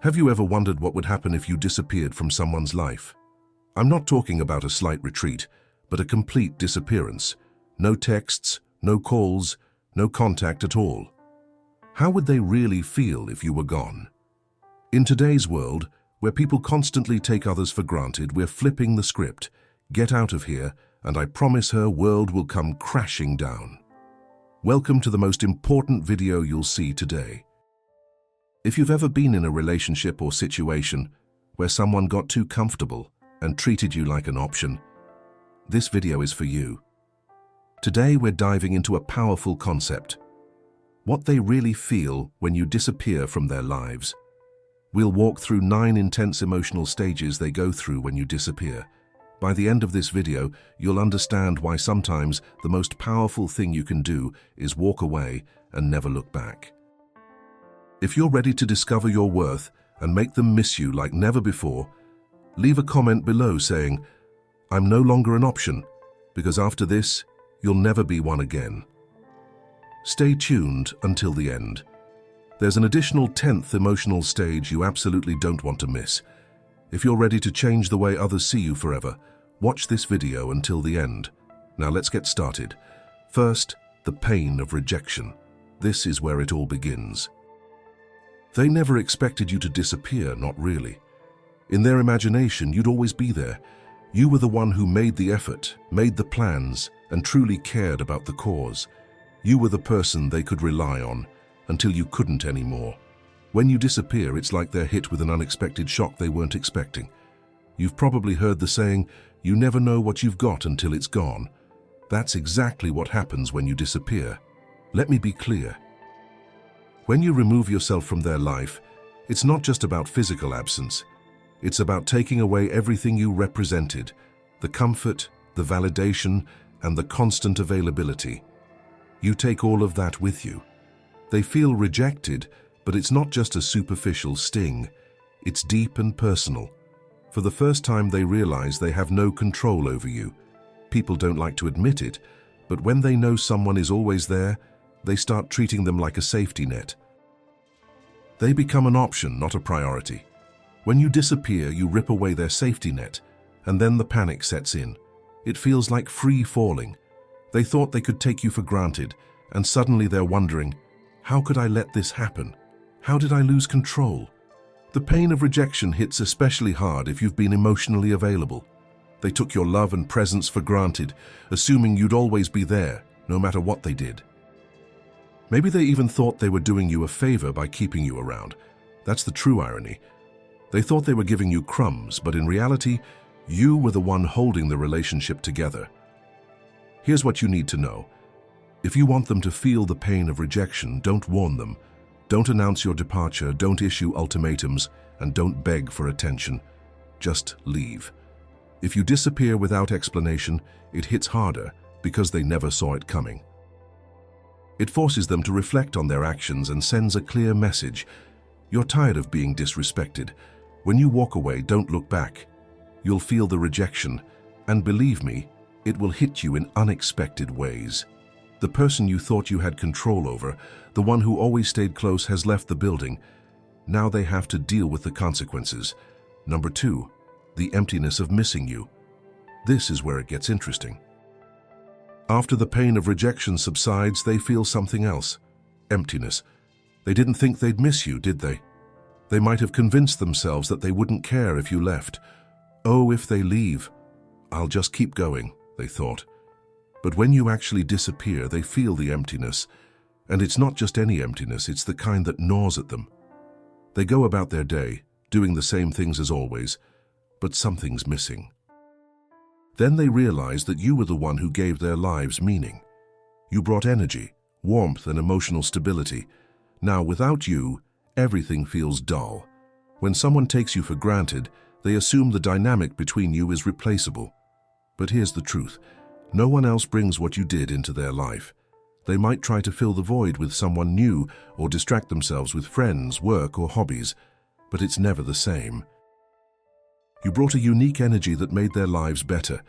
Have you ever wondered what would happen if you disappeared from someone's life? I'm not talking about a slight retreat, but a complete disappearance. No texts, no calls, no contact at all. How would they really feel if you were gone? In today's world, where people constantly take others for granted, we're flipping the script. Get out of here, and I promise her world will come crashing down. Welcome to the most important video you'll see today. If you've ever been in a relationship or situation where someone got too comfortable and treated you like an option, this video is for you. Today we're diving into a powerful concept: what they really feel when you disappear from their lives. We'll walk through 9 intense emotional stages they go through when you disappear. By the end of this video, you'll understand why sometimes the most powerful thing you can do is walk away and never look back. If you're ready to discover your worth and make them miss you like never before, leave a comment below saying, "I'm no longer an option," because after this, you'll never be one again. Stay tuned until the end. There's an additional 10th emotional stage you absolutely don't want to miss. If you're ready to change the way others see you forever, watch this video until the end. Now let's get started. First, the pain of rejection. This is where it all begins. They never expected you to disappear, not really. In their imagination, you'd always be there. You were the one who made the effort, made the plans, and truly cared about the cause. You were the person they could rely on until you couldn't anymore. When you disappear, it's like they're hit with an unexpected shock they weren't expecting. You've probably heard the saying, "You never know what you've got until it's gone." That's exactly what happens when you disappear. Let me be clear. When you remove yourself from their life, it's not just about physical absence. It's about taking away everything you represented: the comfort, the validation, and the constant availability. You take all of that with you. They feel rejected, but it's not just a superficial sting. It's deep and personal. For the first time, they realize they have no control over you. People don't like to admit it, but when they know someone is always there, they start treating them like a safety net. They become an option, not a priority. When you disappear, you rip away their safety net, and then the panic sets in. It feels like free falling. They thought they could take you for granted, and suddenly they're wondering, how could I let this happen? How did I lose control? The pain of rejection hits especially hard if you've been emotionally available. They took your love and presence for granted, assuming you'd always be there, no matter what they did. Maybe they even thought they were doing you a favor by keeping you around. That's the true irony. They thought they were giving you crumbs, but in reality, you were the one holding the relationship together. Here's what you need to know. If you want them to feel the pain of rejection, don't warn them. Don't announce your departure, don't issue ultimatums, and don't beg for attention. Just leave. If you disappear without explanation, it hits harder because they never saw it coming. It forces them to reflect on their actions and sends a clear message. You're tired of being disrespected. When you walk away, don't look back. You'll feel the rejection, and believe me, it will hit you in unexpected ways. The person you thought you had control over, the one who always stayed close, has left the building. Now they have to deal with the consequences. Number 2, the emptiness of missing you. This is where it gets interesting. After the pain of rejection subsides, they feel something else: emptiness. They didn't think they'd miss you, did they? They might have convinced themselves that they wouldn't care if you left. Oh, if they leave, I'll just keep going, they thought. But when you actually disappear, they feel the emptiness. And it's not just any emptiness, it's the kind that gnaws at them. They go about their day, doing the same things as always, but something's missing. Then they realize that you were the one who gave their lives meaning. You brought energy, warmth, and emotional stability. Now, without you, everything feels dull. When someone takes you for granted, they assume the dynamic between you is replaceable. But here's the truth. No one else brings what you did into their life. They might try to fill the void with someone new or distract themselves with friends, work, or hobbies, but it's never the same. You brought a unique energy that made their lives better.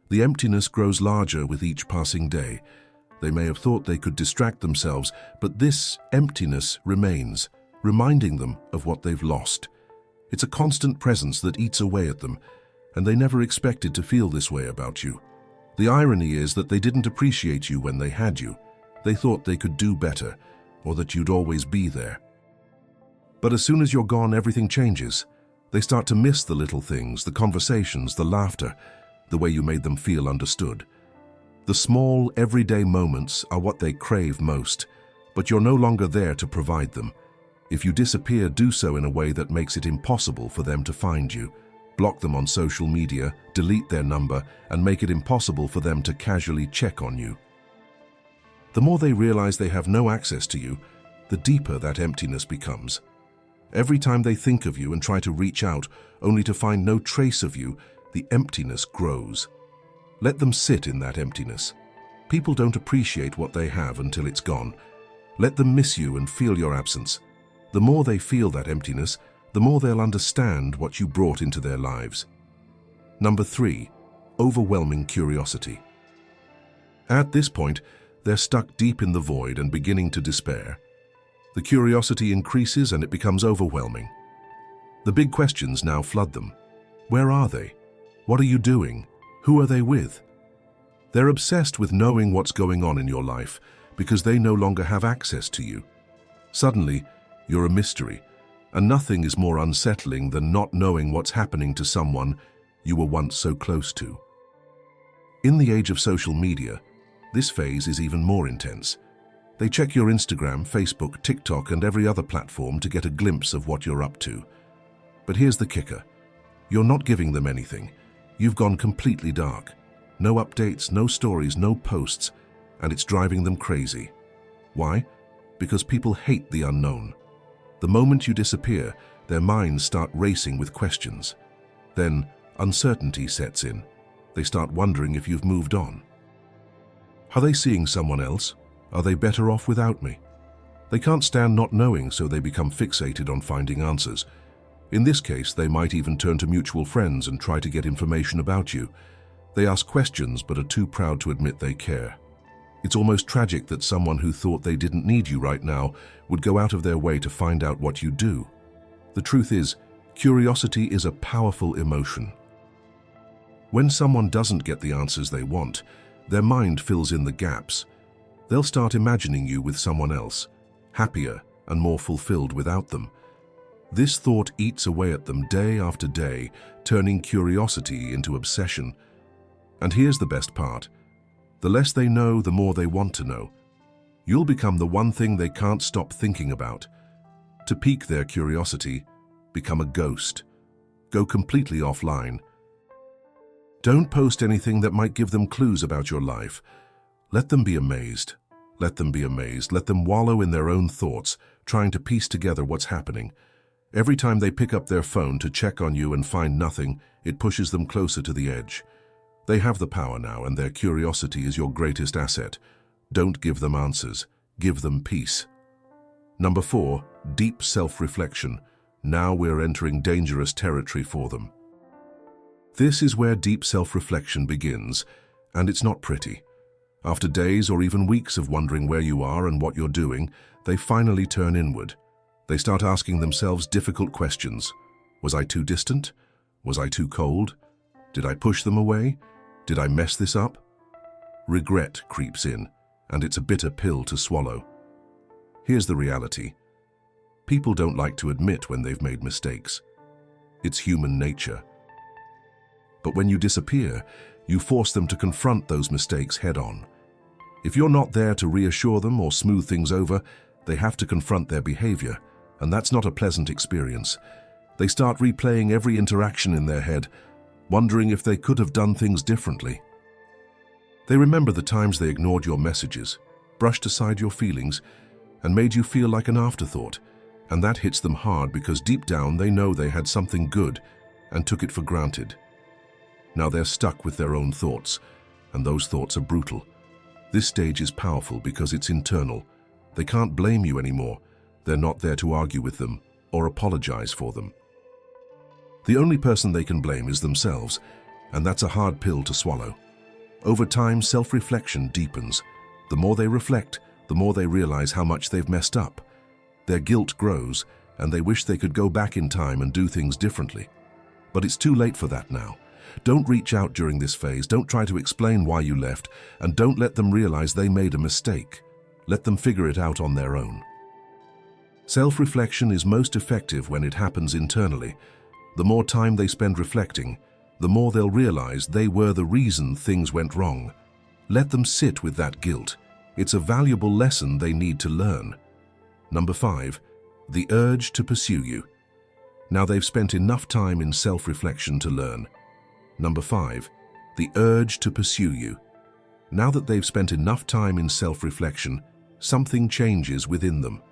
The emptiness grows larger with each passing day. They may have thought they could distract themselves, but this emptiness remains, reminding them of what they've lost. It's a constant presence that eats away at them, and they never expected to feel this way about you. The irony is that they didn't appreciate you when they had you. They thought they could do better, or that you'd always be there. But as soon as you're gone, everything changes. They start to miss the little things, the conversations, the laughter, the way you made them feel understood. The small, everyday moments are what they crave most, but you're no longer there to provide them. If you disappear, do so in a way that makes it impossible for them to find you. Block them on social media, delete their number, and make it impossible for them to casually check on you. The more they realize they have no access to you, the deeper that emptiness becomes. Every time they think of you and try to reach out, only to find no trace of you, the emptiness grows. Let them sit in that emptiness. People don't appreciate what they have until it's gone. Let them miss you and feel your absence. The more they feel that emptiness, the more they'll understand what you brought into their lives. Number 3, overwhelming curiosity. At this point, they're stuck deep in the void and beginning to despair. The curiosity increases and it becomes overwhelming. The big questions now flood them. Where are they? What are you doing? Who are they with? They're obsessed with knowing what's going on in your life because they no longer have access to you. Suddenly, you're a mystery, and nothing is more unsettling than not knowing what's happening to someone you were once so close to. In the age of social media, this phase is even more intense. They check your Instagram, Facebook, TikTok, and every other platform to get a glimpse of what you're up to. But here's the kicker. You're not giving them anything. You've gone completely dark. No updates, no stories, no posts, and it's driving them crazy. Why? Because people hate the unknown. The moment you disappear, their minds start racing with questions. Then, uncertainty sets in. They start wondering if you've moved on. Are they seeing someone else? Are they better off without me? They can't stand not knowing, so they become fixated on finding answers. In this case, they might even turn to mutual friends and try to get information about you. They ask questions but are too proud to admit they care. It's almost tragic that someone who thought they didn't need you right now would go out of their way to find out what you do. The truth is, curiosity is a powerful emotion. When someone doesn't get the answers they want, their mind fills in the gaps. They'll start imagining you with someone else, happier and more fulfilled without them. This thought eats away at them day after day, turning curiosity into obsession. And here's the best part. The less they know, the more they want to know. You'll become the one thing they can't stop thinking about. To pique their curiosity, become a ghost. Go completely offline. Don't post anything that might give them clues about your life. Let them be amazed. Let them be amazed. Let them wallow in their own thoughts, trying to piece together what's happening. Every time they pick up their phone to check on you and find nothing, it pushes them closer to the edge. They have the power now, and their curiosity is your greatest asset. Don't give them answers. Give them peace. Number 4, deep self-reflection. Now we're entering dangerous territory for them. This is where deep self-reflection begins, and it's not pretty. After days or even weeks of wondering where you are and what you're doing, they finally turn inward. They start asking themselves difficult questions. Was I too distant? Was I too cold? Did I push them away? Did I mess this up? Regret creeps in, and it's a bitter pill to swallow. Here's the reality. People don't like to admit when they've made mistakes. It's human nature. But when you disappear, you force them to confront those mistakes head-on. If you're not there to reassure them or smooth things over, they have to confront their behavior, and that's not a pleasant experience. They start replaying every interaction in their head, wondering if they could have done things differently. They remember the times they ignored your messages, brushed aside your feelings, and made you feel like an afterthought, and that hits them hard because deep down they know they had something good and took it for granted. Now they're stuck with their own thoughts, and those thoughts are brutal. This stage is powerful because it's internal. They can't blame you anymore. They're not there to argue with them or apologize for them. The only person they can blame is themselves, and that's a hard pill to swallow. Over time, self-reflection deepens. The more they reflect, the more they realize how much they've messed up. Their guilt grows, and they wish they could go back in time and do things differently. But it's too late for that now. Don't reach out during this phase, don't try to explain why you left, and don't let them realize they made a mistake. Let them figure it out on their own. Self-reflection is most effective when it happens internally. The more time they spend reflecting, the more they'll realize they were the reason things went wrong. Let them sit with that guilt. It's a valuable lesson they need to learn. Number 5, the urge to pursue you. Now they've spent enough time in self-reflection to learn. Number 5, the urge to pursue you. Now that they've spent enough time in self-reflection, something changes within them.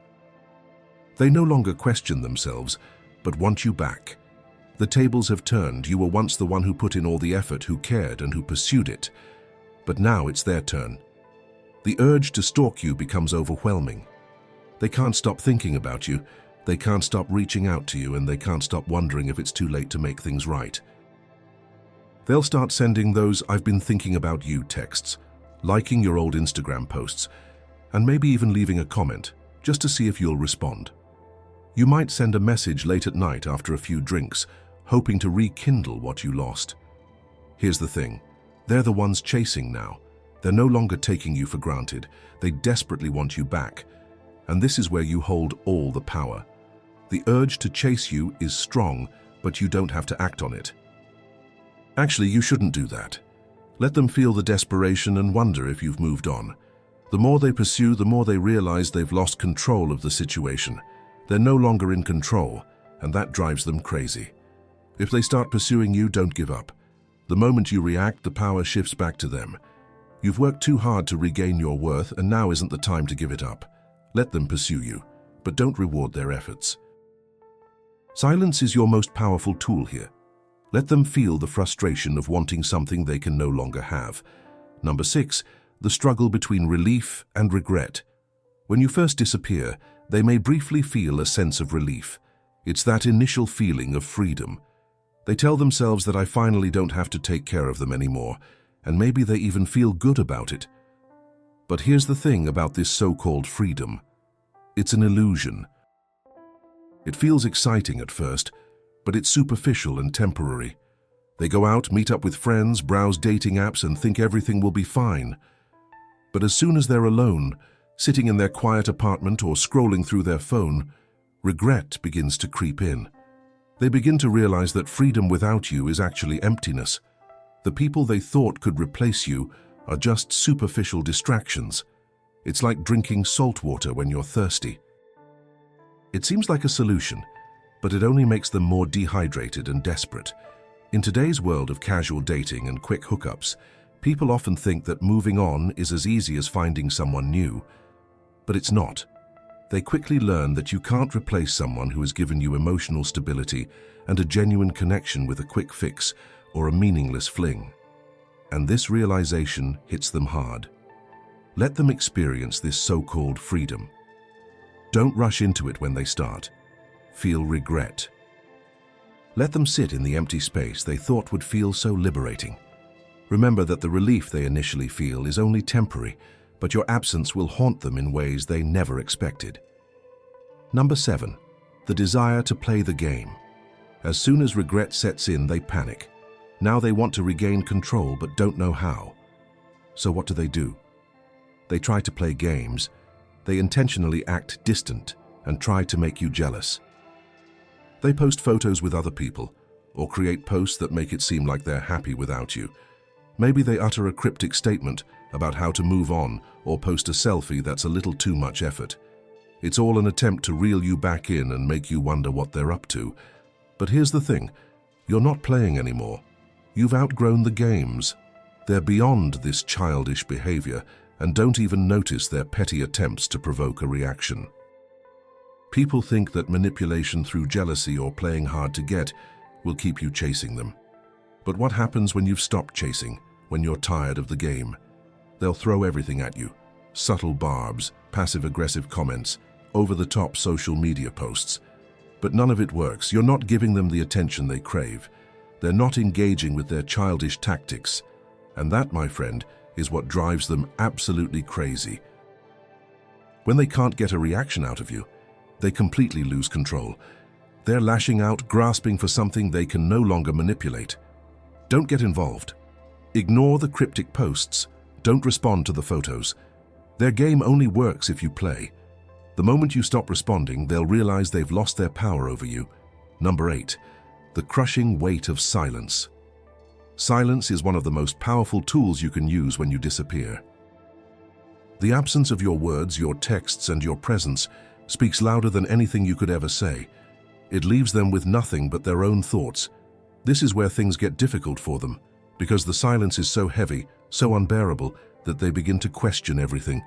They no longer question themselves, but want you back. The tables have turned. You were once the one who put in all the effort, who cared and who pursued it. But now it's their turn. The urge to stalk you becomes overwhelming. They can't stop thinking about you, they can't stop reaching out to you, and they can't stop wondering if it's too late to make things right. They'll start sending those "I've been thinking about you" texts, liking your old Instagram posts, and maybe even leaving a comment, just to see if you'll respond. You might send a message late at night after a few drinks, hoping to rekindle what you lost. Here's the thing, they're the ones chasing now. They're no longer taking you for granted. They desperately want you back. And this is where you hold all the power. The urge to chase you is strong, but you don't have to act on it. Actually, you shouldn't do that. Let them feel the desperation and wonder if you've moved on. The more they pursue, the more they realize they've lost control of the situation. They're no longer in control, and that drives them crazy. If they start pursuing you, don't give up. The moment you react, the power shifts back to them. You've worked too hard to regain your worth, and now isn't the time to give it up. Let them pursue you, but don't reward their efforts. Silence is your most powerful tool here. Let them feel the frustration of wanting something they can no longer have. Number 6, the struggle between relief and regret. When you first disappear, they may briefly feel a sense of relief. It's that initial feeling of freedom. They tell themselves that "I finally don't have to take care of them anymore," and maybe they even feel good about it. But here's the thing about this so-called freedom. It's an illusion. It feels exciting at first, but it's superficial and temporary. They go out, meet up with friends, browse dating apps, and think everything will be fine. But as soon as they're alone, sitting in their quiet apartment or scrolling through their phone, regret begins to creep in. They begin to realize that freedom without you is actually emptiness. The people they thought could replace you are just superficial distractions. It's like drinking salt water when you're thirsty. It seems like a solution, but it only makes them more dehydrated and desperate. In today's world of casual dating and quick hookups, people often think that moving on is as easy as finding someone new. But it's not. They quickly learn that you can't replace someone who has given you emotional stability and a genuine connection with a quick fix or a meaningless fling. And this realization hits them hard. Let them experience this so-called freedom. Don't rush into it when they start. Feel regret. Let them sit in the empty space they thought would feel so liberating. Remember that the relief they initially feel is only temporary, but your absence will haunt them in ways they never expected. Number 7, the desire to play the game. As soon as regret sets in, they panic. Now they want to regain control but don't know how. So what do? They try to play games. They intentionally act distant and try to make you jealous. They post photos with other people or create posts that make it seem like they're happy without you. Maybe they utter a cryptic statement about how to move on or post a selfie that's a little too much effort. It's all an attempt to reel you back in and make you wonder what they're up to. But here's the thing, you're not playing anymore. You've outgrown the games. They're beyond this childish behavior and don't even notice their petty attempts to provoke a reaction. People think that manipulation through jealousy or playing hard to get will keep you chasing them. But what happens when you've stopped chasing, when you're tired of the game? They'll throw everything at you. Subtle barbs, passive-aggressive comments, over-the-top social media posts. But none of it works. You're not giving them the attention they crave. They're not engaging with their childish tactics. And that, my friend, is what drives them absolutely crazy. When they can't get a reaction out of you, they completely lose control. They're lashing out, grasping for something they can no longer manipulate. Don't get involved. Ignore the cryptic posts. Don't respond to the photos. Their game only works if you play. The moment you stop responding, they'll realize they've lost their power over you. Number 8, the crushing weight of silence. Silence is one of the most powerful tools you can use when you disappear. The absence of your words, your texts, and your presence speaks louder than anything you could ever say. It leaves them with nothing but their own thoughts. This is where things get difficult for them, because the silence is so heavy, so unbearable, that they begin to question everything.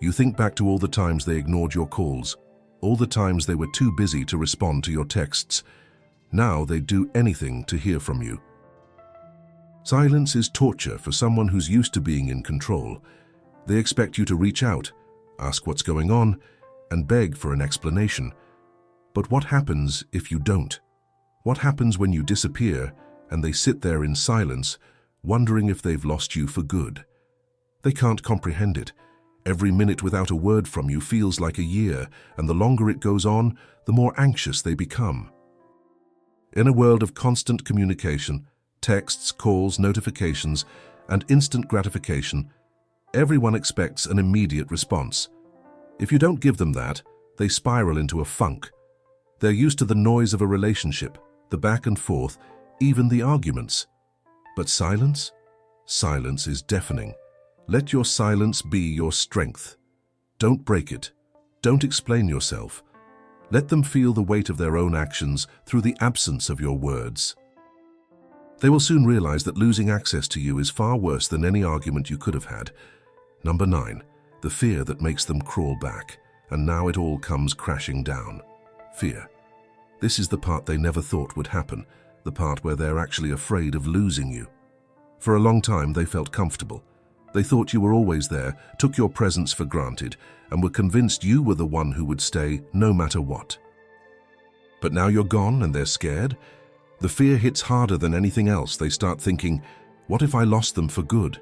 You think back to all the times they ignored your calls, all the times they were too busy to respond to your texts. Now they'd do anything to hear from you. Silence is torture for someone who's used to being in control. They expect you to reach out, ask what's going on, and beg for an explanation. But what happens if you don't? What happens when you disappear and they sit there in silence, wondering if they've lost you for good? They can't comprehend it. Every minute without a word from you feels like a year, and the longer it goes on, the more anxious they become. In a world of constant communication, texts, calls, notifications, and instant gratification, everyone expects an immediate response. If you don't give them that, they spiral into a funk. They're used to the noise of a relationship, the back and forth, even the arguments. But silence? Silence is deafening. Let your silence be your strength. Don't break it. Don't explain yourself. Let them feel the weight of their own actions through the absence of your words. They will soon realize that losing access to you is far worse than any argument you could have had. Number 9, the fear that makes them crawl back, and now it all comes crashing down. Fear. This is the part they never thought would happen, the part where they're actually afraid of losing you. For a long time, they felt comfortable. They thought you were always there, took your presence for granted, and were convinced you were the one who would stay no matter what. But now you're gone and they're scared. The fear hits harder than anything else. They start thinking, what if I lost them for good?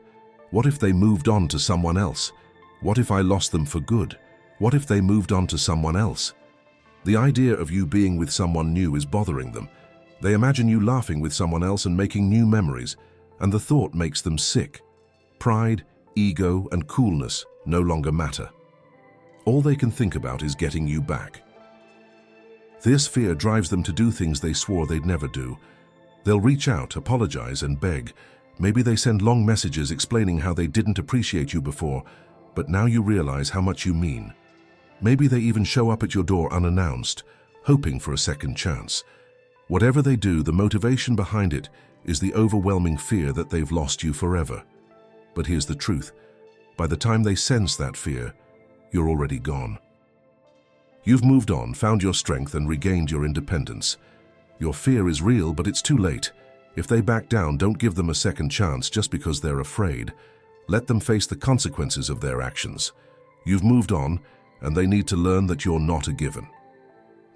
What if they moved on to someone else? What if I lost them for good? What if they moved on to someone else? The idea of you being with someone new is bothering them. They imagine you laughing with someone else and making new memories, and the thought makes them sick. Pride, ego, and coolness no longer matter. All they can think about is getting you back. This fear drives them to do things they swore they'd never do. They'll reach out, apologize, and beg. Maybe they send long messages explaining how they didn't appreciate you before, but now you realize how much you mean. Maybe they even show up at your door unannounced, hoping for a second chance. Whatever they do, the motivation behind it is the overwhelming fear that they've lost you forever. But here's the truth. By the time they sense that fear, you're already gone. You've moved on, found your strength, and regained your independence. Your fear is real, but it's too late. If they back down, don't give them a second chance just because they're afraid. Let them face the consequences of their actions. You've moved on, and they need to learn that you're not a given.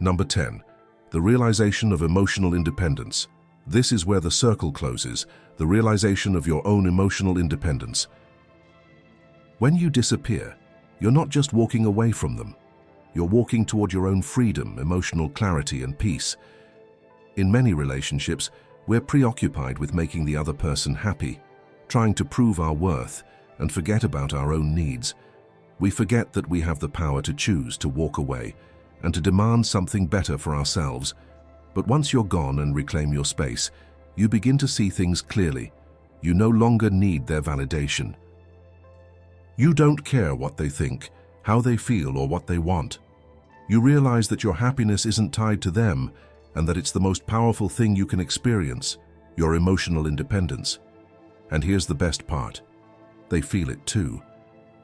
Number 10, the realization of emotional independence. This is where the circle closes, the realization of your own emotional independence. When you disappear, you're not just walking away from them. You're walking toward your own freedom, emotional clarity, and peace. In many relationships, we're preoccupied with making the other person happy, trying to prove our worth, and forget about our own needs. We forget that we have the power to choose to walk away and to demand something better for ourselves. But once you're gone and reclaim your space, you begin to see things clearly. You no longer need their validation. You don't care what they think, how they feel, or what they want. You realize that your happiness isn't tied to them and that it's the most powerful thing you can experience, your emotional independence. And here's the best part. They feel it too.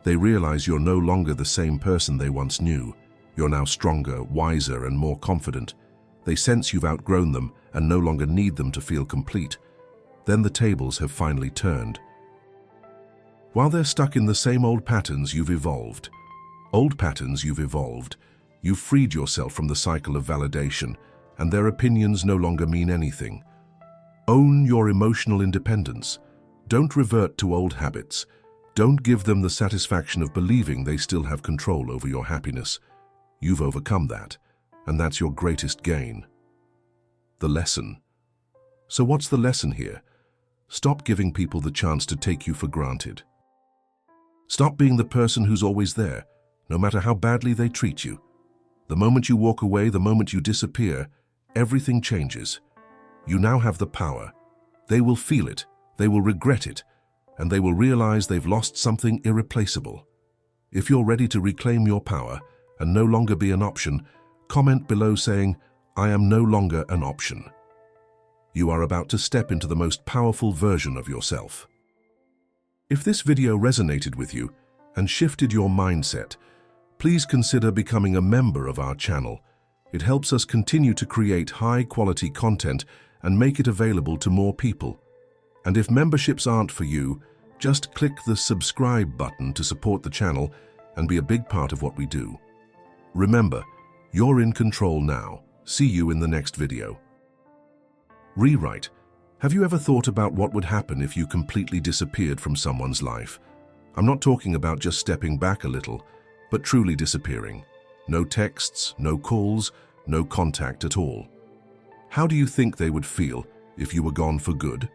They realize you're no longer the same person they once knew. You're now stronger, wiser, and more confident. They sense you've outgrown them and no longer need them to feel complete. Then the tables have finally turned. While they're stuck in the same old patterns, you've evolved. Old patterns, you've evolved. You've freed yourself from the cycle of validation, and their opinions no longer mean anything. Own your emotional independence. Don't revert to old habits. Don't give them the satisfaction of believing they still have control over your happiness. You've overcome that, and that's your greatest gain. The lesson. So what's the lesson here? Stop giving people the chance to take you for granted. Stop being the person who's always there, no matter how badly they treat you. The moment you walk away, the moment you disappear, everything changes. You now have the power. They will feel it, they will regret it, and they will realize they've lost something irreplaceable. If you're ready to reclaim your power and no longer be an option, comment below saying, "I am no longer an option." You are about to step into the most powerful version of yourself. If this video resonated with you and shifted your mindset, please consider becoming a member of our channel. It helps us continue to create high-quality content and make it available to more people. And if memberships aren't for you, just click the subscribe button to support the channel and be a big part of what we do. Remember, you're in control now. See you in the next video. Rewrite. Have you ever thought about what would happen if you completely disappeared from someone's life? I'm not talking about just stepping back a little, but truly disappearing. No texts, no calls, no contact at all. How do you think they would feel if you were gone for good?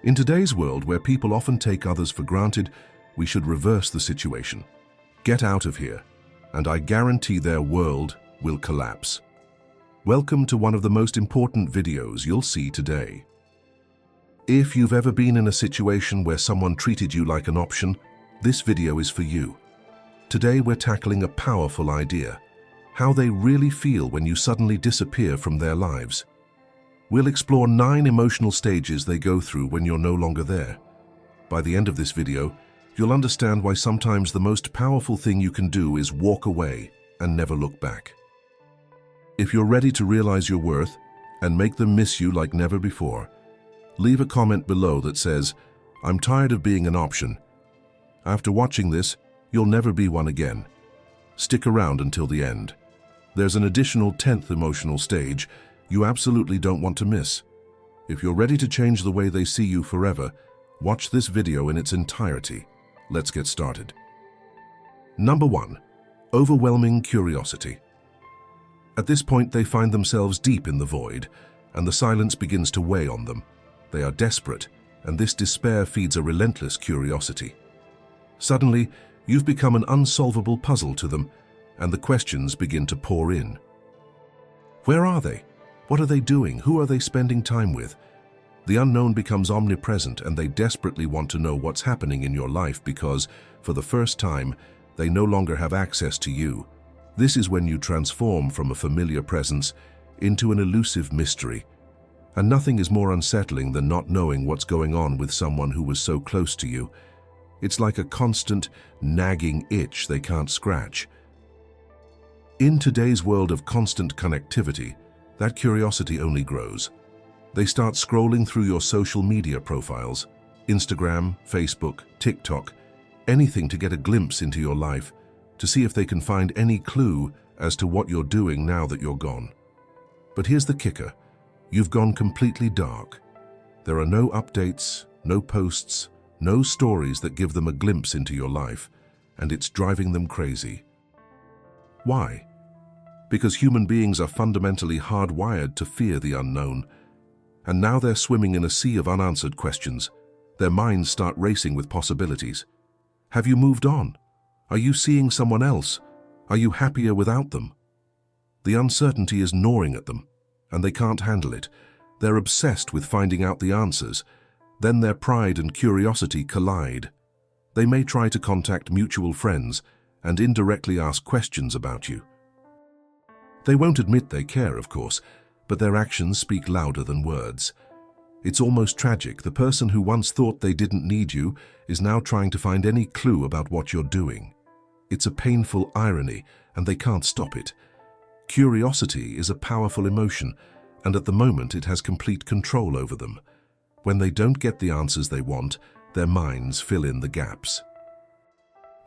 In today's world, where people often take others for granted, we should reverse the situation. Get out of here, and I guarantee their world will collapse. Welcome to one of the most important videos you'll see today. If you've ever been in a situation where someone treated you like an option, this video is for you. Today we're tackling a powerful idea: how they really feel when you suddenly disappear from their lives. We'll explore 9 emotional stages they go through when you're no longer there. By the end of this video, you'll understand why sometimes the most powerful thing you can do is walk away and never look back. If you're ready to realize your worth and make them miss you like never before, leave a comment below that says, "I'm tired of being an option." After watching this, you'll never be one again. Stick around until the end. There's an additional 10th emotional stage you absolutely don't want to miss. If you're ready to change the way they see you forever, watch this video in its entirety. Let's get started. Number 1. Overwhelming curiosity. At this point, they find themselves deep in the void, and the silence begins to weigh on them. They are desperate, and this despair feeds a relentless curiosity. Suddenly, you've become an unsolvable puzzle to them, and the questions begin to pour in. Where are they? What are they doing? Who are they spending time with? The unknown becomes omnipresent, and they desperately want to know what's happening in your life because, for the first time, they no longer have access to you. This is when you transform from a familiar presence into an elusive mystery. And nothing is more unsettling than not knowing what's going on with someone who was so close to you. It's like a constant, nagging itch they can't scratch. In today's world of constant connectivity, that curiosity only grows. They start scrolling through your social media profiles, Instagram, Facebook, TikTok, anything to get a glimpse into your life, to see if they can find any clue as to what you're doing now that you're gone. But here's the kicker. You've gone completely dark. There are no updates, no posts, no stories that give them a glimpse into your life, and it's driving them crazy. Why? Because human beings are fundamentally hardwired to fear the unknown, and now they're swimming in a sea of unanswered questions. Their minds start racing with possibilities. Have you moved on? Are you seeing someone else? Are you happier without them? The uncertainty is gnawing at them, and they can't handle it. They're obsessed with finding out the answers. Then their pride and curiosity collide. They may try to contact mutual friends and indirectly ask questions about you. They won't admit they care, of course, but their actions speak louder than words. It's almost tragic. The person who once thought they didn't need you is now trying to find any clue about what you're doing. It's a painful irony, and they can't stop it. Curiosity is a powerful emotion, and at the moment it has complete control over them. When they don't get the answers they want, their minds fill in the gaps.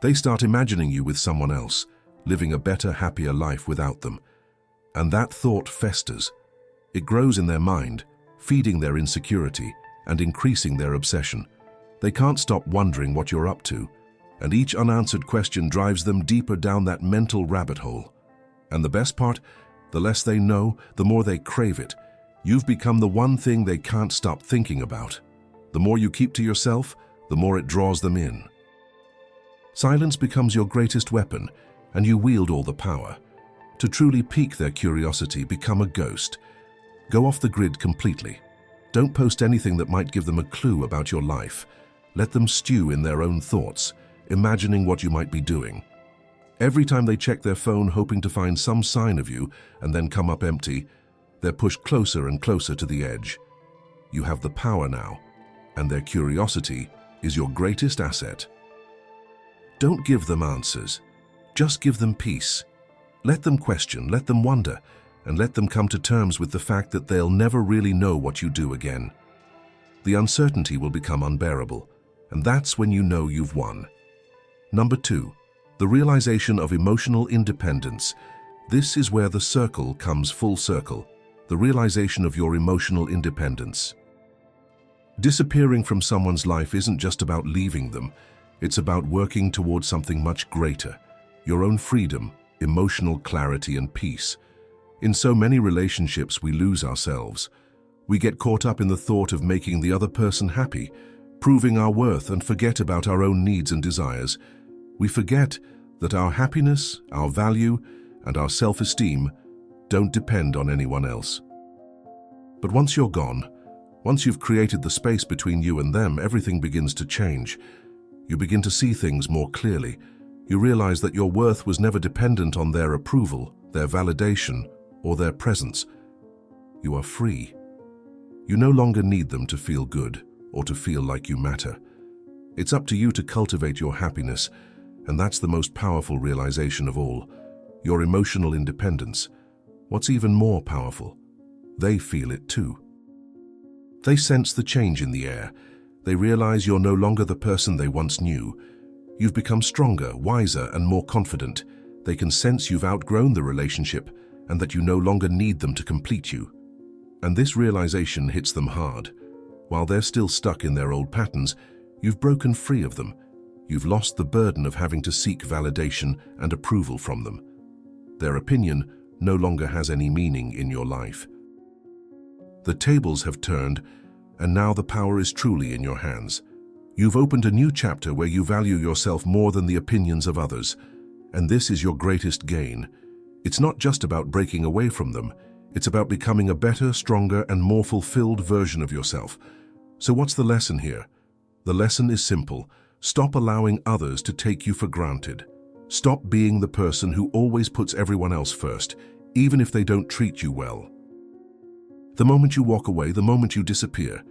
They start imagining you with someone else, living a better, happier life without them. And that thought festers. It grows in their mind, feeding their insecurity and increasing their obsession. They can't stop wondering what you're up to, and each unanswered question drives them deeper down that mental rabbit hole. And the best part, the less they know, the more they crave it. You've become the one thing they can't stop thinking about. The more you keep to yourself, the more it draws them in. Silence becomes your greatest weapon, and you wield all the power. To truly pique their curiosity, become a ghost. Go off the grid completely. Don't post anything that might give them a clue about your life. Let them stew in their own thoughts, imagining what you might be doing. Every time they check their phone hoping to find some sign of you and then come up empty, they're pushed closer and closer to the edge. You have the power now, and their curiosity is your greatest asset. Don't give them answers. Just give them peace. Let them question, let them wonder, and let them come to terms with the fact that they'll never really know what you do again. The uncertainty will become unbearable, and that's when you know you've won. Number 2, the realization of emotional independence. This is where the circle comes full circle, the realization of your emotional independence. Disappearing from someone's life isn't just about leaving them, it's about working towards something much greater, your own freedom, emotional clarity and peace. In so many relationships, we lose ourselves. We get caught up in the thought of making the other person happy, proving our worth, and forget about our own needs and desires. We forget that our happiness, our value, and our self-esteem don't depend on anyone else. But once you're gone, once you've created the space between you and them, everything begins to change. You begin to see things more clearly. You realize that your worth was never dependent on their approval, their validation, or their presence. You are free. You no longer need them to feel good or to feel like you matter. It's up to you to cultivate your happiness, and that's the most powerful realization of all, your emotional independence. What's even more powerful, they feel it too. They sense the change in the air. They realize you're no longer the person they once knew. You've become stronger, wiser, and more confident. They can sense you've outgrown the relationship and that you no longer need them to complete you. And this realization hits them hard. While they're still stuck in their old patterns, you've broken free of them. You've lost the burden of having to seek validation and approval from them. Their opinion no longer has any meaning in your life. The tables have turned, and now the power is truly in your hands. You've opened a new chapter where you value yourself more than the opinions of others, and this is your greatest gain. It's not just about breaking away from them, it's about becoming a better, stronger, and more fulfilled version of yourself. So what's the lesson here? The lesson is simple. Stop allowing others to take you for granted. Stop being the person who always puts everyone else first, even if they don't treat you well. The moment you walk away, the moment you disappear,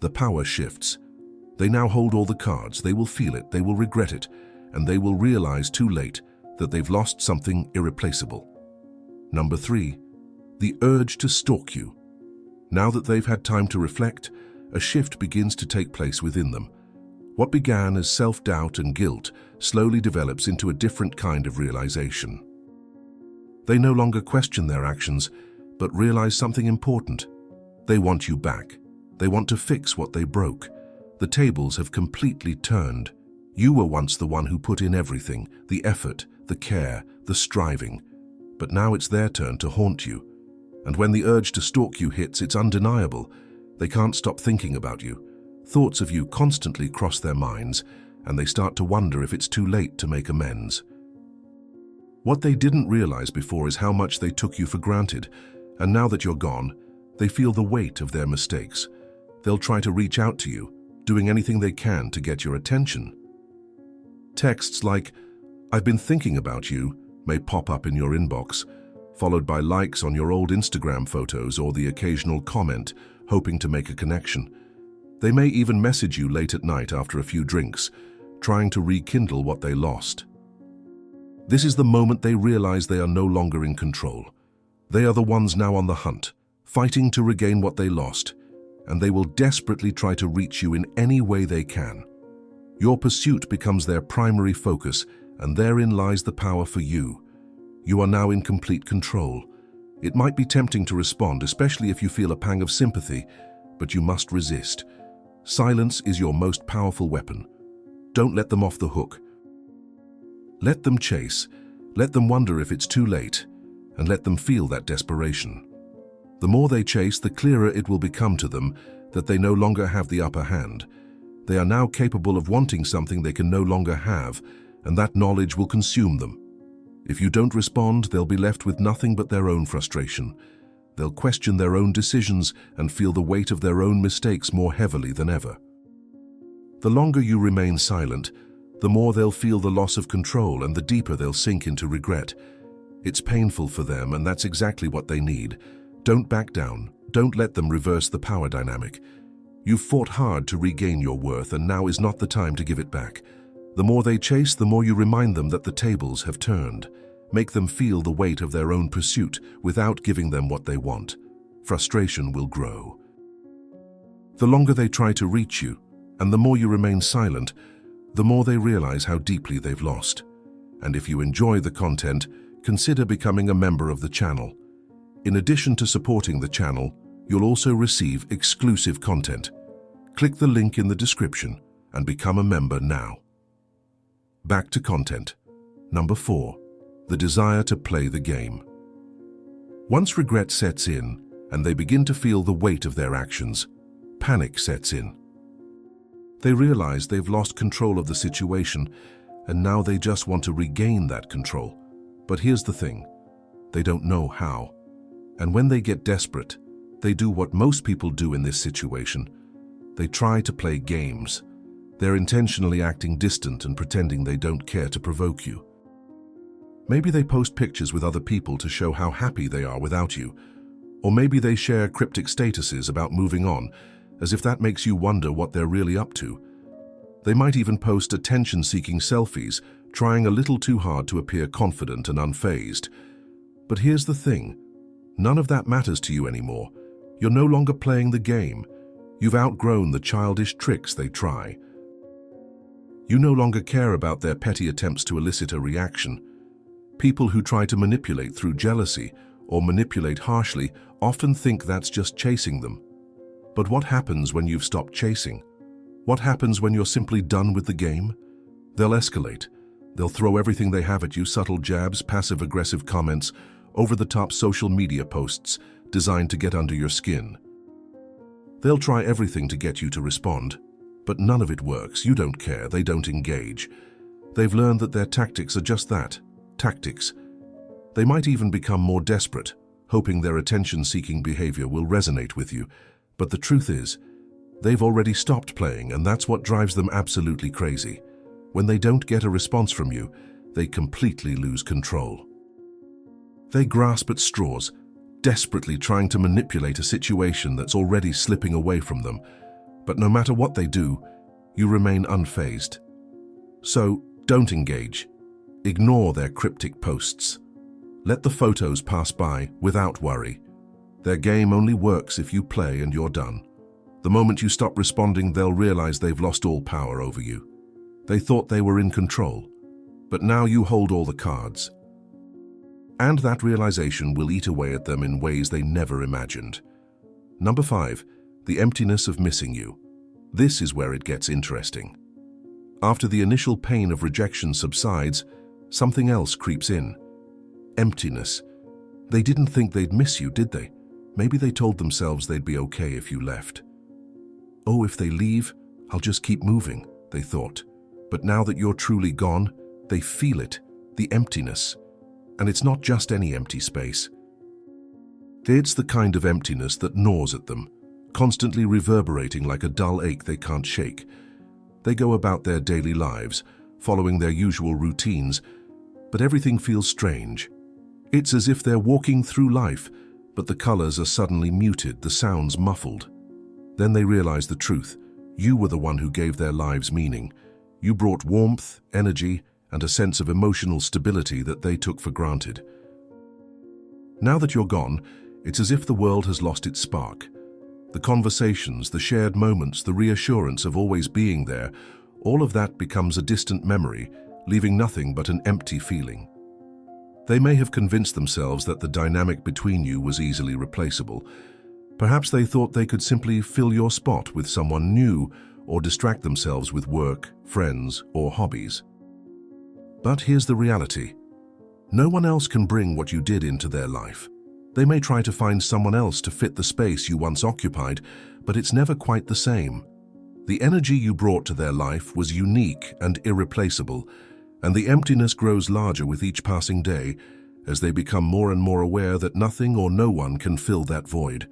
the power shifts. They now hold all the cards. They will feel it, they will regret it, and they will realize too late that they've lost something irreplaceable. Number 3, the urge to stalk you. Now that they've had time to reflect, a shift begins to take place within them. What began as self-doubt and guilt slowly develops into a different kind of realization. They no longer question their actions, but realize something important. They want you back. They want to fix what they broke. The tables have completely turned. You were once the one who put in everything, the effort, the care, the striving. But now it's their turn to haunt you. And when the urge to stalk you hits, it's undeniable. They can't stop thinking about you. Thoughts of you constantly cross their minds, and they start to wonder if it's too late to make amends. What they didn't realize before is how much they took you for granted, and now that you're gone, they feel the weight of their mistakes. They'll try to reach out to you, doing anything they can to get your attention. Texts like, "I've been thinking about you," may pop up in your inbox, followed by likes on your old Instagram photos or the occasional comment, hoping to make a connection. They may even message you late at night after a few drinks, trying to rekindle what they lost. This is the moment they realize they are no longer in control. They are the ones now on the hunt, fighting to regain what they lost, and they will desperately try to reach you in any way they can. Your pursuit becomes their primary focus, and therein lies the power for you. You are now in complete control. It might be tempting to respond, especially if you feel a pang of sympathy, but you must resist. Silence is your most powerful weapon. Don't let them off the hook. Let them chase. Let them wonder if it's too late. and let them feel that desperation. The more they chase, the clearer it will become to them that they no longer have the upper hand. They are now capable of wanting something they can no longer have, and that knowledge will consume them. If you don't respond, they'll be left with nothing but their own frustration. They'll question their own decisions and feel the weight of their own mistakes more heavily than ever. The longer you remain silent, the more they'll feel the loss of control and the deeper they'll sink into regret. It's painful for them, and that's exactly what they need. Don't back down. Don't let them reverse the power dynamic. You've fought hard to regain your worth, and now is not the time to give it back. The more they chase, the more you remind them that the tables have turned. Make them feel the weight of their own pursuit without giving them what they want. Frustration will grow. The longer they try to reach you, and the more you remain silent, the more they realize how deeply they've lost. And if you enjoy the content, consider becoming a member of the channel. In addition to supporting the channel, you'll also receive exclusive content. Click the link in the description and become a member now. Back to content. Number 4. The desire to play the game. Once regret sets in and they begin to feel the weight of their actions, panic sets in. They realize they've lost control of the situation, and now they just want to regain that control. But here's the thing, they don't know how. And when they get desperate, they do what most people do in this situation. They try to play games. They're intentionally acting distant and pretending they don't care to provoke you. Maybe they post pictures with other people to show how happy they are without you. Or maybe they share cryptic statuses about moving on, as if that makes you wonder what they're really up to. They might even post attention-seeking selfies, trying a little too hard to appear confident and unfazed. But here's the thing. None of that matters to you anymore. You're no longer playing the game. You've outgrown the childish tricks they try. You no longer care about their petty attempts to elicit a reaction. People who try to manipulate through jealousy or manipulate harshly often think that's just chasing them. But what happens when you've stopped chasing? What happens when you're simply done with the game? They'll escalate. They'll throw everything they have at you, subtle jabs, passive-aggressive comments, over-the-top social media posts designed to get under your skin. They'll try everything to get you to respond, but none of it works. You don't care. They don't engage. They've learned that their tactics are just that, tactics. They might even become more desperate, hoping their attention-seeking behavior will resonate with you. But the truth is, they've already stopped playing, and that's what drives them absolutely crazy. When they don't get a response from you, they completely lose control. They grasp at straws, desperately trying to manipulate a situation that's already slipping away from them. But no matter what they do, you remain unfazed. So, don't engage. Ignore their cryptic posts. Let the photos pass by without worry. Their game only works if you play and you're done. The moment you stop responding, they'll realize they've lost all power over you. They thought they were in control, but now you hold all the cards. And that realization will eat away at them in ways they never imagined. Number 5, the emptiness of missing you. This is where it gets interesting. After the initial pain of rejection subsides, something else creeps in. Emptiness. They didn't think they'd miss you, did they? Maybe they told themselves they'd be okay if you left. Oh, if they leave, I'll just keep moving, they thought. But now that you're truly gone, they feel it, the emptiness. And it's not just any empty space. It's the kind of emptiness that gnaws at them, constantly reverberating like a dull ache they can't shake. They go about their daily lives, following their usual routines, but everything feels strange. It's as if they're walking through life, but the colors are suddenly muted, the sounds muffled. Then they realize the truth. You were the one who gave their lives meaning. You brought warmth, energy, and a sense of emotional stability that they took for granted. Now that you're gone, it's as if the world has lost its spark. The conversations, the shared moments, the reassurance of always being there, all of that becomes a distant memory, leaving nothing but an empty feeling. They may have convinced themselves that the dynamic between you was easily replaceable. Perhaps they thought they could simply fill your spot with someone new or distract themselves with work, friends, or hobbies. But here's the reality. No one else can bring what you did into their life. They may try to find someone else to fit the space you once occupied, but it's never quite the same. The energy you brought to their life was unique and irreplaceable, and the emptiness grows larger with each passing day as they become more and more aware that nothing or no one can fill that void.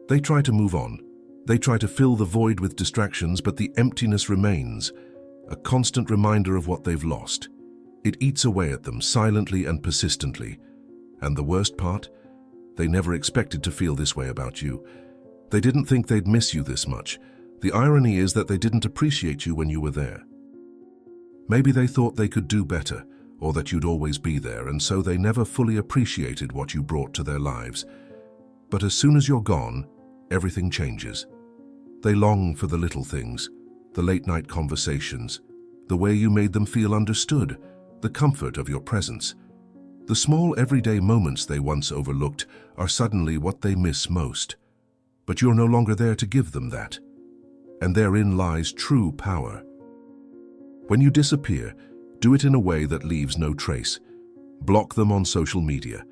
They try to move on. They try to fill the void with distractions, but the emptiness remains, a constant reminder of what they've lost. It eats away at them silently and persistently. And the worst part? They never expected to feel this way about you. They didn't think they'd miss you this much. The irony is that they didn't appreciate you when you were there. Maybe they thought they could do better, or that you'd always be there, and so they never fully appreciated what you brought to their lives. But as soon as you're gone, everything changes. They long for the little things, the late-night conversations, the way you made them feel understood, the comfort of your presence. The small everyday moments they once overlooked are suddenly what they miss most. But you're no longer there to give them that. And therein lies true power. When you disappear, do it in a way that leaves no trace. Block them on social media.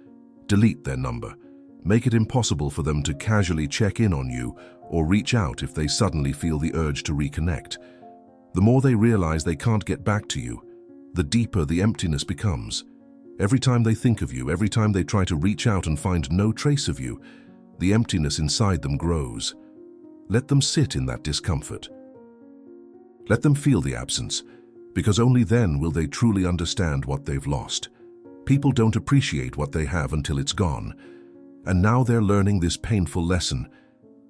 Delete their number. Make it impossible for them to casually check in on you or reach out if they suddenly feel the urge to reconnect. The more they realize they can't get back to you, the deeper the emptiness becomes. Every time they think of you, every time they try to reach out and find no trace of you, the emptiness inside them grows. Let them sit in that discomfort. Let them feel the absence, because only then will they truly understand what they've lost. People don't appreciate what they have until it's gone. And now they're learning this painful lesson.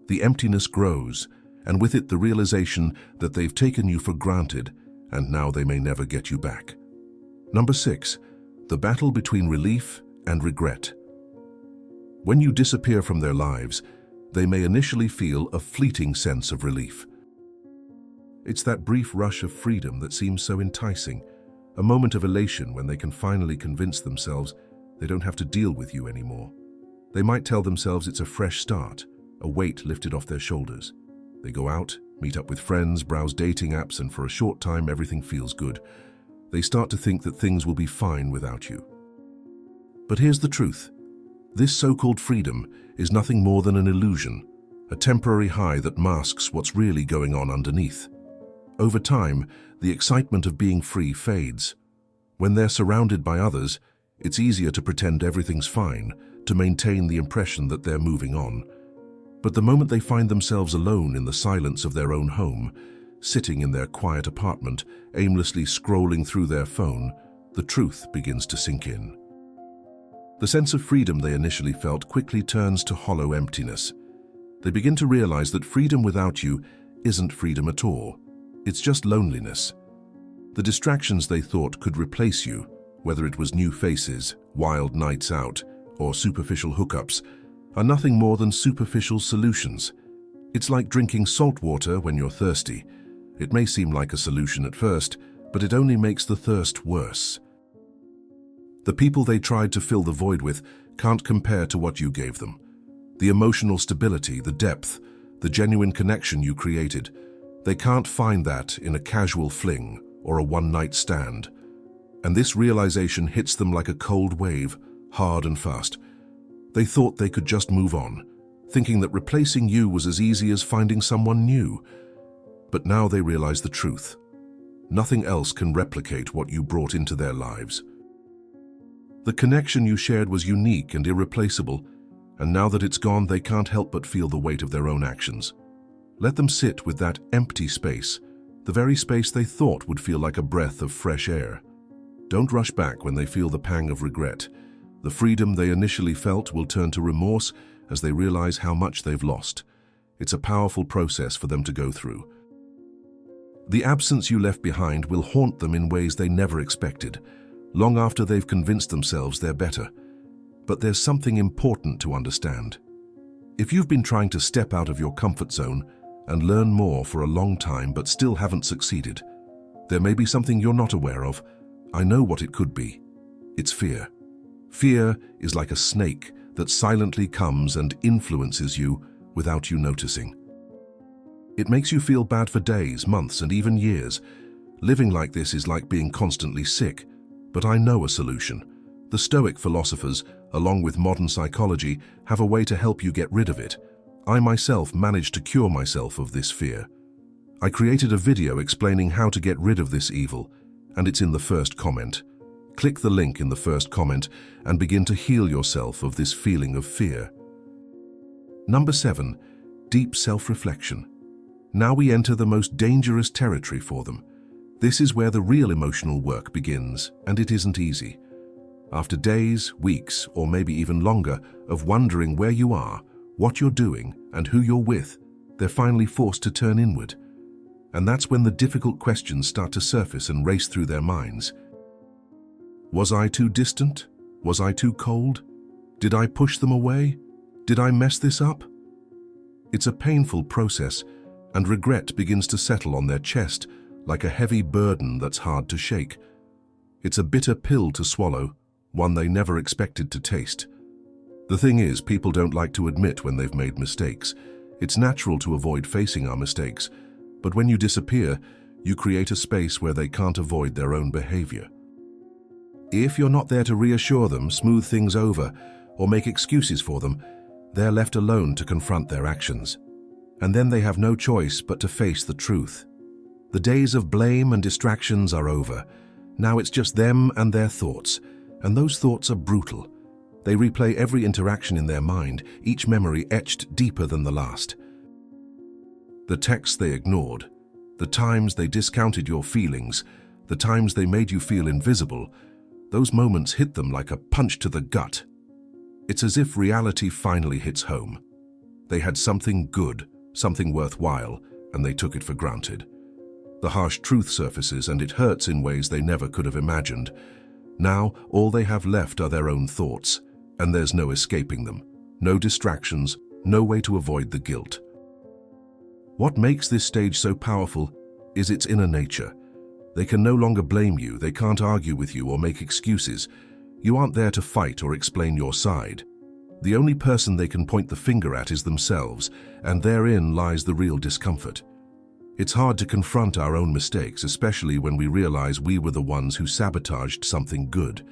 The emptiness grows, and with it the realization that they've taken you for granted, and now they may never get you back. Number 6. The battle between relief and regret. When you disappear from their lives, they may initially feel a fleeting sense of relief. It's that brief rush of freedom that seems so enticing, a moment of elation when they can finally convince themselves they don't have to deal with you anymore. They might tell themselves it's a fresh start, a weight lifted off their shoulders. They go out, meet up with friends, browse dating apps, and for a short time everything feels good. They start to think that things will be fine without you. But here's the truth. This so-called freedom is nothing more than an illusion, a temporary high that masks what's really going on underneath. Over time, the excitement of being free fades. When they're surrounded by others, it's easier to pretend everything's fine, to maintain the impression that they're moving on. But the moment they find themselves alone in the silence of their own home, sitting in their quiet apartment, aimlessly scrolling through their phone, the truth begins to sink in. The sense of freedom they initially felt quickly turns to hollow emptiness. They begin to realize that freedom without you isn't freedom at all. It's just loneliness. The distractions they thought could replace you, whether it was new faces, wild nights out, or superficial hookups, are nothing more than superficial solutions. It's like drinking salt water when you're thirsty. It may seem like a solution at first, but it only makes the thirst worse. The people they tried to fill the void with can't compare to what you gave them. The emotional stability, the depth, the genuine connection you created, they can't find that in a casual fling or a one-night stand. And this realization hits them like a cold wave, hard and fast. They thought they could just move on, thinking that replacing you was as easy as finding someone new. But now they realize the truth. Nothing else can replicate what you brought into their lives. The connection you shared was unique and irreplaceable, and now that it's gone, they can't help but feel the weight of their own actions. Let them sit with that empty space, the very space they thought would feel like a breath of fresh air. Don't rush back when they feel the pang of regret. The freedom they initially felt will turn to remorse as they realize how much they've lost. It's a powerful process for them to go through. The absence you left behind will haunt them in ways they never expected, long after they've convinced themselves they're better. But there's something important to understand. If you've been trying to step out of your comfort zone and learn more for a long time but still haven't succeeded, there may be something you're not aware of. I know what it could be. It's fear. Fear is like a snake that silently comes and influences you without you noticing. It makes you feel bad for days, months, and even years. Living like this is like being constantly sick, but I know a solution. The Stoic philosophers, along with modern psychology, have a way to help you get rid of it. I myself managed to cure myself of this fear. I created a video explaining how to get rid of this evil, and it's in the first comment. Click the link in the first comment and begin to heal yourself of this feeling of fear. Number 7. Deep self-reflection. Now we enter the most dangerous territory for them. This is where the real emotional work begins, and it isn't easy. After days, weeks, or maybe even longer of wondering where you are, what you're doing, and who you're with, they're finally forced to turn inward. And that's when the difficult questions start to surface and race through their minds. Was I too distant? Was I too cold? Did I push them away? Did I mess this up? It's a painful process, and regret begins to settle on their chest like a heavy burden that's hard to shake. It's a bitter pill to swallow, one they never expected to taste. The thing is, people don't like to admit when they've made mistakes. It's natural to avoid facing our mistakes, but when you disappear, you create a space where they can't avoid their own behavior. If you're not there to reassure them, smooth things over, or make excuses for them, they're left alone to confront their actions. And then they have no choice but to face the truth. The days of blame and distractions are over. Now it's just them and their thoughts, and those thoughts are brutal. They replay every interaction in their mind, each memory etched deeper than the last. The texts they ignored, the times they discounted your feelings, the times they made you feel invisible, those moments hit them like a punch to the gut. It's as if reality finally hits home. They had something good, something worthwhile, and they took it for granted. The harsh truth surfaces, and it hurts in ways they never could have imagined. Now, all they have left are their own thoughts, and there's no escaping them, no distractions, no way to avoid the guilt. What makes this stage so powerful is its inner nature. They can no longer blame you, they can't argue with you or make excuses. You aren't there to fight or explain your side. The only person they can point the finger at is themselves, and therein lies the real discomfort. It's hard to confront our own mistakes, especially when we realize we were the ones who sabotaged something good.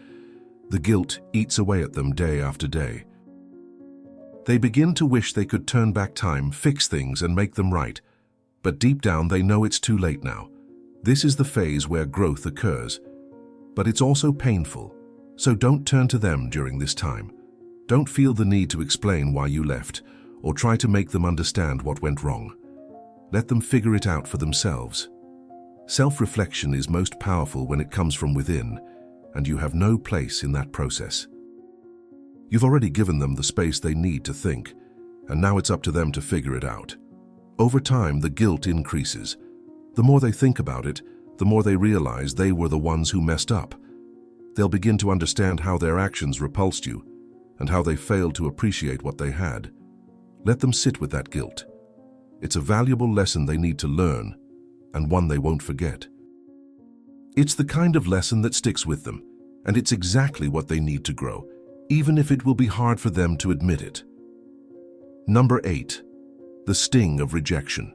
The guilt eats away at them day after day. They begin to wish they could turn back time, fix things, and make them right. But deep down they know it's too late now. This is the phase where growth occurs. But it's also painful, so don't turn to them during this time. Don't feel the need to explain why you left, or try to make them understand what went wrong. Let them figure it out for themselves. Self-reflection is most powerful when it comes from within, and you have no place in that process. You've already given them the space they need to think, and now it's up to them to figure it out. Over time, the guilt increases. The more they think about it, the more they realize they were the ones who messed up. They'll begin to understand how their actions repulsed you, and how they failed to appreciate what they had. Let them sit with that guilt. It's a valuable lesson they need to learn, and one they won't forget. It's the kind of lesson that sticks with them, and it's exactly what they need to grow, even if it will be hard for them to admit it. Number 8. The sting of rejection.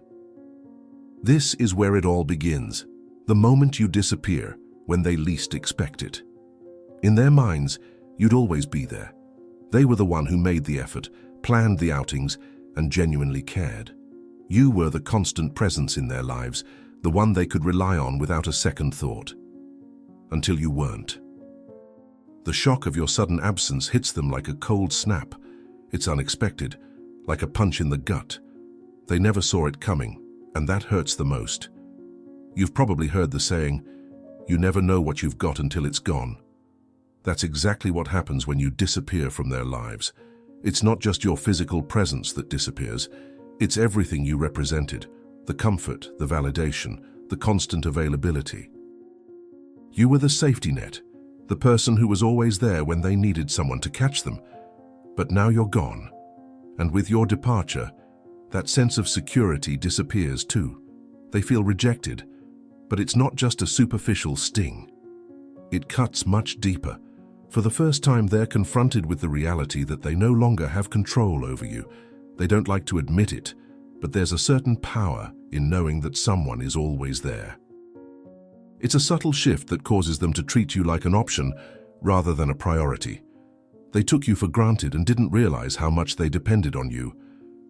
This is where it all begins, the moment you disappear, when they least expect it. In their minds, you'd always be there. They were the one who made the effort, planned the outings, and genuinely cared. You were the constant presence in their lives, the one they could rely on without a second thought. Until you weren't. The shock of your sudden absence hits them like a cold snap. It's unexpected, like a punch in the gut. They never saw it coming, and that hurts the most. You've probably heard the saying, "You never know what you've got until it's gone." That's exactly what happens when you disappear from their lives. It's not just your physical presence that disappears, it's everything you represented, the comfort, the validation, the constant availability. You were the safety net, the person who was always there when they needed someone to catch them. But now you're gone, and with your departure, that sense of security disappears too. They feel rejected, but it's not just a superficial sting. It cuts much deeper. For the first time, they're confronted with the reality that they no longer have control over you. They don't like to admit it, but there's a certain power in knowing that someone is always there. It's a subtle shift that causes them to treat you like an option rather than a priority. They took you for granted and didn't realize how much they depended on you.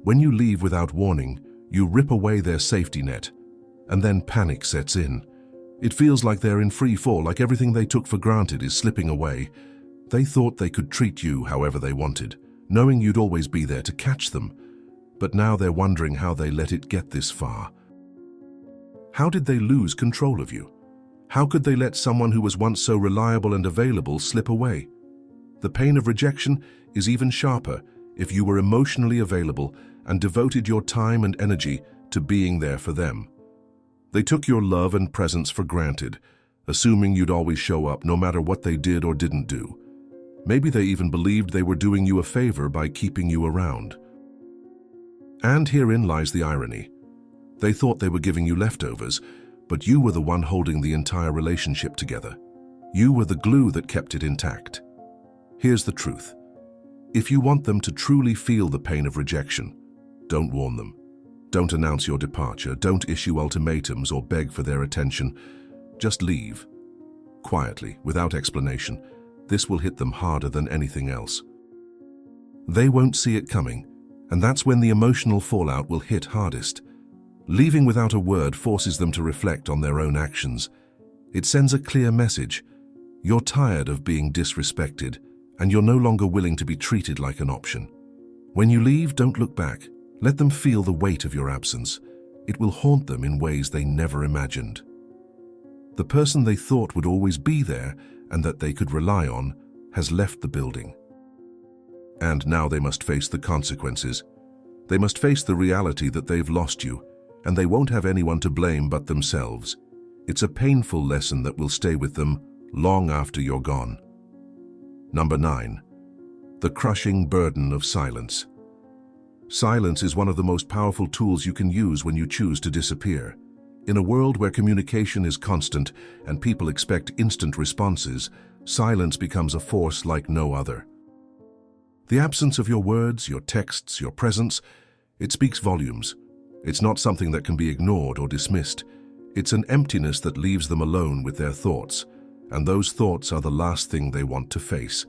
When you leave without warning, you rip away their safety net, and then panic sets in. It feels like they're in free fall, like everything they took for granted is slipping away. They thought they could treat you however they wanted, knowing you'd always be there to catch them. But now they're wondering how they let it get this far. How did they lose control of you? How could they let someone who was once so reliable and available slip away? The pain of rejection is even sharper if you were emotionally available and devoted your time and energy to being there for them. They took your love and presence for granted, assuming you'd always show up no matter what they did or didn't do. Maybe they even believed they were doing you a favor by keeping you around. And herein lies the irony. They thought they were giving you leftovers, but you were the one holding the entire relationship together. You were the glue that kept it intact. Here's the truth. If you want them to truly feel the pain of rejection, don't warn them. Don't announce your departure. Don't issue ultimatums or beg for their attention. Just leave. Quietly, without explanation. This will hit them harder than anything else. They won't see it coming, and that's when the emotional fallout will hit hardest. Leaving without a word forces them to reflect on their own actions. It sends a clear message. You're tired of being disrespected, and you're no longer willing to be treated like an option. When you leave, don't look back. Let them feel the weight of your absence. It will haunt them in ways they never imagined. The person they thought would always be there and that they could rely on has left the building. And now they must face the consequences. They must face the reality that they've lost you, and they won't have anyone to blame but themselves. It's a painful lesson that will stay with them long after you're gone. Number 9. The crushing burden of silence. Silence is one of the most powerful tools you can use when you choose to disappear. In a world where communication is constant and people expect instant responses, silence becomes a force like no other. The absence of your words, your texts, your presence, it speaks volumes. It's not something that can be ignored or dismissed. It's an emptiness that leaves them alone with their thoughts, and those thoughts are the last thing they want to face.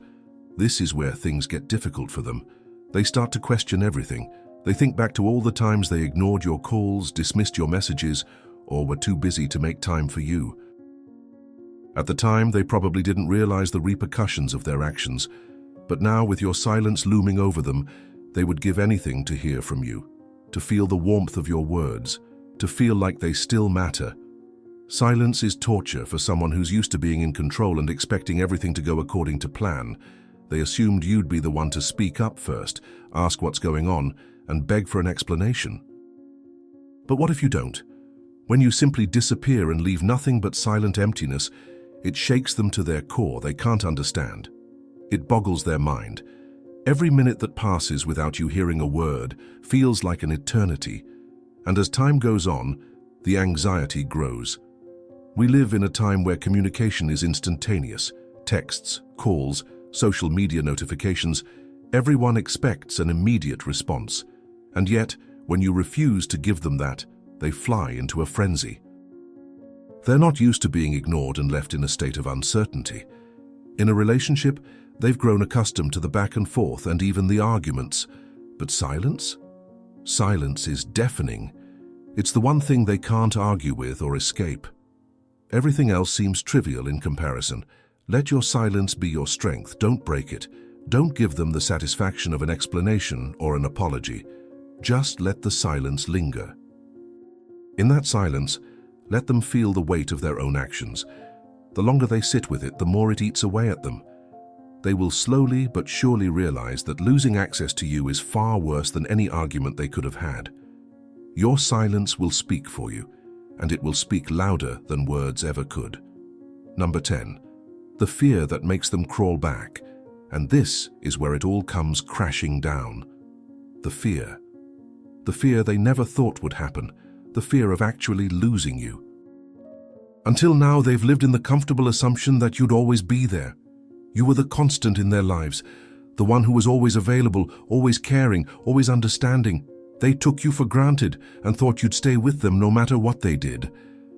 This is where things get difficult for them. They start to question everything. They think back to all the times they ignored your calls, dismissed your messages, or were too busy to make time for you. At the time, they probably didn't realize the repercussions of their actions, but now, with your silence looming over them, they would give anything to hear from you, to feel the warmth of your words, to feel like they still matter. Silence is torture for someone who's used to being in control and expecting everything to go according to plan. They assumed you'd be the one to speak up first, ask what's going on, and beg for an explanation. But what if you don't? When you simply disappear and leave nothing but silent emptiness, it shakes them to their core. They can't understand. It boggles their mind. Every minute that passes without you hearing a word feels like an eternity. And as time goes on, the anxiety grows. We live in a time where communication is instantaneous. Texts, calls, social media notifications, everyone expects an immediate response. And yet, when you refuse to give them that, they fly into a frenzy. They're not used to being ignored and left in a state of uncertainty. In a relationship, they've grown accustomed to the back and forth and even the arguments. But silence? Silence is deafening. It's the one thing they can't argue with or escape. Everything else seems trivial in comparison. Let your silence be your strength. Don't break it. Don't give them the satisfaction of an explanation or an apology. Just let the silence linger. In that silence, let them feel the weight of their own actions. The longer they sit with it, the more it eats away at them. They will slowly but surely realize that losing access to you is far worse than any argument they could have had. Your silence will speak for you, and it will speak louder than words ever could. Number 10. The fear that makes them crawl back. And this is where it all comes crashing down. The fear. The fear they never thought would happen. The fear of actually losing you. Until now, they've lived in the comfortable assumption that you'd always be there. You were the constant in their lives, the one who was always available, always caring, always understanding. They took you for granted and thought you'd stay with them no matter what they did.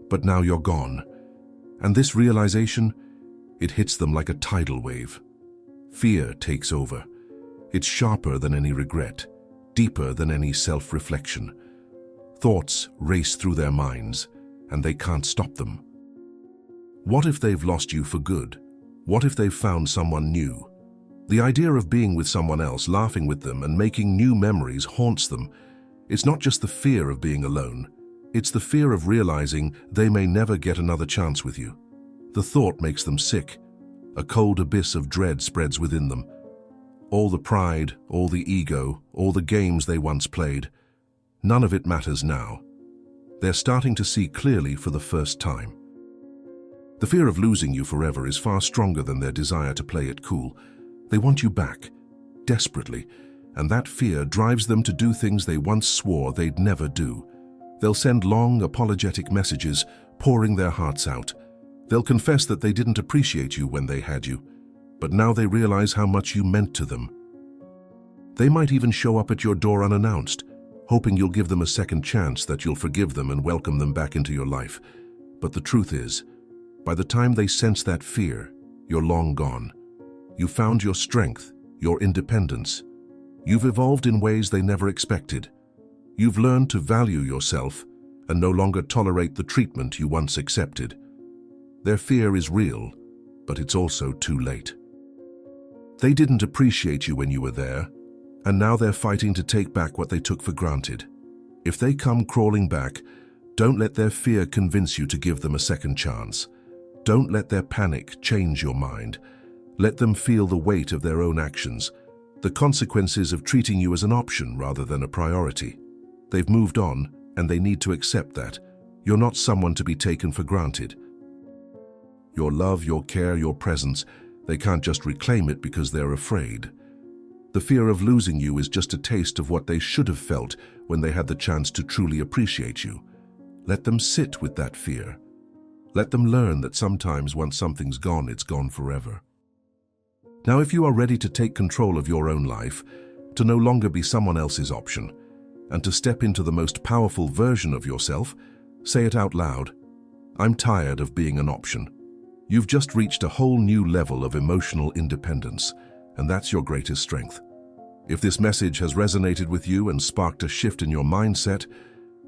But now you're gone. And this realization, it hits them like a tidal wave. Fear takes over. It's sharper than any regret, deeper than any self-reflection. Thoughts race through their minds, and they can't stop them. What if they've lost you for good? What if they've found someone new? The idea of being with someone else, laughing with them, and making new memories haunts them. It's not just the fear of being alone. It's the fear of realizing they may never get another chance with you. The thought makes them sick. A cold abyss of dread spreads within them. All the pride, all the ego, all the games they once played, none of it matters now. They're starting to see clearly for the first time. The fear of losing you forever is far stronger than their desire to play it cool. They want you back, desperately, and that fear drives them to do things they once swore they'd never do. They'll send long, apologetic messages, pouring their hearts out. They'll confess that they didn't appreciate you when they had you, but now they realize how much you meant to them. They might even show up at your door unannounced, hoping you'll give them a second chance, that you'll forgive them and welcome them back into your life. But the truth is, by the time they sense that fear, you're long gone. You found your strength, your independence. You've evolved in ways they never expected. You've learned to value yourself and no longer tolerate the treatment you once accepted. Their fear is real, but it's also too late. They didn't appreciate you when you were there, and now they're fighting to take back what they took for granted. If they come crawling back, don't let their fear convince you to give them a second chance. Don't let their panic change your mind. Let them feel the weight of their own actions, the consequences of treating you as an option rather than a priority. They've moved on, and they need to accept that. You're not someone to be taken for granted. Your love, your care, your presence, they can't just reclaim it because they're afraid. The fear of losing you is just a taste of what they should have felt when they had the chance to truly appreciate you. Let them sit with that fear. Let them learn that sometimes once something's gone, it's gone forever. Now, if you are ready to take control of your own life, to no longer be someone else's option, and to step into the most powerful version of yourself, say it out loud. I'm tired of being an option. You've just reached a whole new level of emotional independence, and that's your greatest strength. If this message has resonated with you and sparked a shift in your mindset,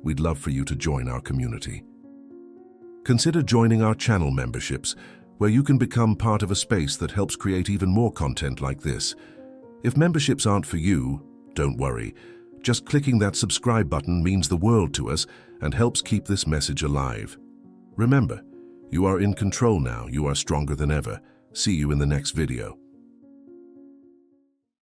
we'd love for you to join our community. Consider joining our channel memberships, where you can become part of a space that helps create even more content like this. If memberships aren't for you, don't worry. Just clicking that subscribe button means the world to us and helps keep this message alive. Remember, you are in control now. You are stronger than ever. See you in the next video.